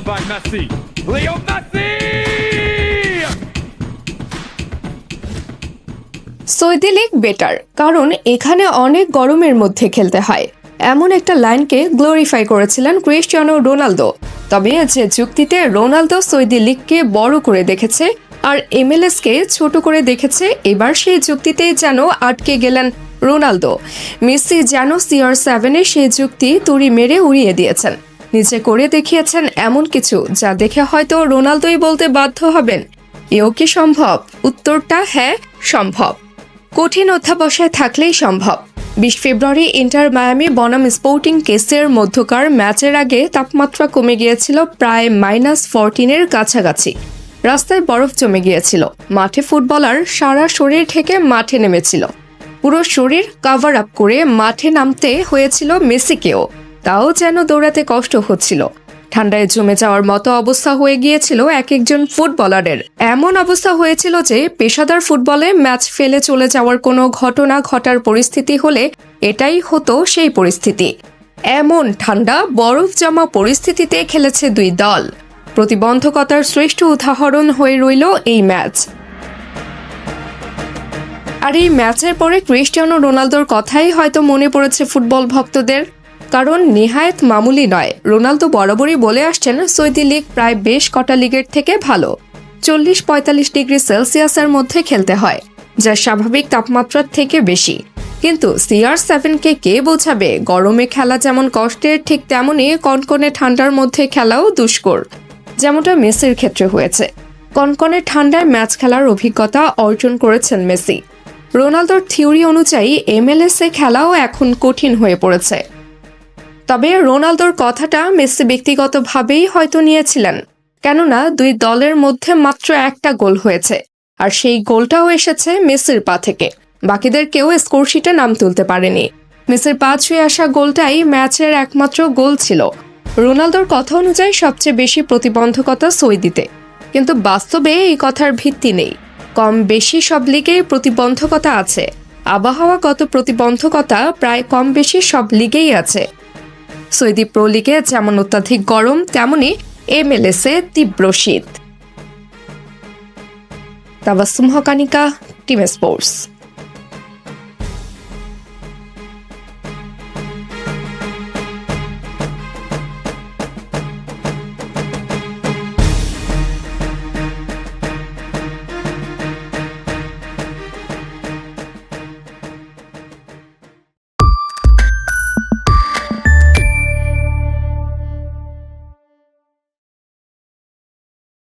by Messi. Leo Messi! Saudi League better, কারণ এখানে অনেক গরমের মধ্যে খেলতে হয়, এমন একটা লাইনকে গ্লোরিফাই করেছিলেন ক্রিস্টিয়ানো রোনালদো। তবে যে যুক্তিতে রোনালদো সৌদি লীগকে বড় করে দেখেছে আর এমএলএসকে ছোট করে দেখেছে, এবার সেই যুক্তিতেই যেন আটকে গেলেন রোনালদো। মেসি যেন CR7-এ সেই যুক্তি তুড়ি মেরে উড়িয়ে দিয়েছেন, নিজে করে দেখিয়েছেন এমন কিছু যা দেখে হয়তো রোনালদোই বলতে বাধ্য হবেন, এও কি সম্ভব? উত্তরটা হ্যাঁ, সম্ভব। কঠিন অধ্যাবসায় থাকলেই সম্ভব। 20 ফেব্রুয়ারি ইন্টার মায়ামি বনাম স্পোর্টিং কেসের মধ্যকার ম্যাচের আগে তাপমাত্রা কমে গিয়েছিল প্রায় -14-এর কাছাকাছি। রাস্তায় বরফ জমে গিয়েছিল, মাঠে ফুটবলার সারা শরীর ঢেকে মাঠে নেমেছিল, পুরো শরীর কাভার আপ করে মাঠে নামতে হয়েছিল মেসিকেও, তাও যেন দৌড়াতে কষ্ট হচ্ছিল। ঠান্ডায় জমে যাওয়ার মতো অবস্থা হয়ে গিয়েছিল এক একজন ফুটবলারের। এমন অবস্থা হয়েছিল যে পেশাদার ফুটবলে ম্যাচ ফেলে চলে যাওয়ার কোনো ঘটনা ঘটার পরিস্থিতি হলে এটাই হতো সেই পরিস্থিতি। এমন ঠান্ডা বরফ জমা পরিস্থিতিতে খেলেছে দুই দল। প্রতিবন্ধকতার শ্রেষ্ঠ উদাহরণ হয়ে রইল এই ম্যাচ। আর এই ম্যাচের পরে ক্রিস্টিয়ানো রোনালদোর কথাই হয়তো মনে পড়েছে ফুটবল ভক্তদের, কারণ নেহায়েত মামুলি নয়। রোনালদো বরাবরই বলে আসছেন সৌদি লীগ প্রায় বেশ কটা লিগের থেকে ভালো। 40-45 ডিগ্রি সেলসিয়াসের মধ্যে খেলতে হয়, যা স্বাভাবিক তাপমাত্রার থেকে বেশি। কিন্তু CR7-কে কে বোঝাবে গরমে খেলা যেমন কষ্টের, ঠিক তেমনই কনকনে ঠান্ডার মধ্যে খেলাও দুষ্কর, যেমনটা মেসির ক্ষেত্রে হয়েছে। কনকনে ঠান্ডায় ম্যাচ খেলার অভিজ্ঞতা অর্জন করেছেন মেসি। রোনালদোর থিওরি অনুযায়ী MLS-এ খেলাও এখন কঠিন হয়ে পড়েছে। তবে রোনালদোর কথাটা মেসি ব্যক্তিগতভাবেই হয়তো নিয়েছিলেন, কেননা দুই দলের মধ্যে মাত্র একটা গোল হয়েছে, আর সেই গোলটাও এসেছে মেসির পা থেকে। বাকিদের কেউ স্কোরশিটে নাম তুলতে পারেনি। মেসির পা ছুঁয়ে আসা গোলটাই ম্যাচের একমাত্র গোল ছিল। রোনালদোর কথা অনুযায়ী সবচেয়ে বেশি প্রতিবন্ধকতা সৌদিতে, কিন্তু বাস্তবে এই কথার ভিত্তি নেই। কম বেশি সব লিগেই প্রতিবন্ধকতা আছে। আবহাওয়াগত প্রতিবন্ধকতা প্রায় কম বেশি সব লিগেই আছে। সৌদি প্রো লিগে যেমন অত্যাধিক গরম, তেমনি MLS-এ তীব্র শীত। তাবাসসুম হকানিকা, টিম স্পোর্টস।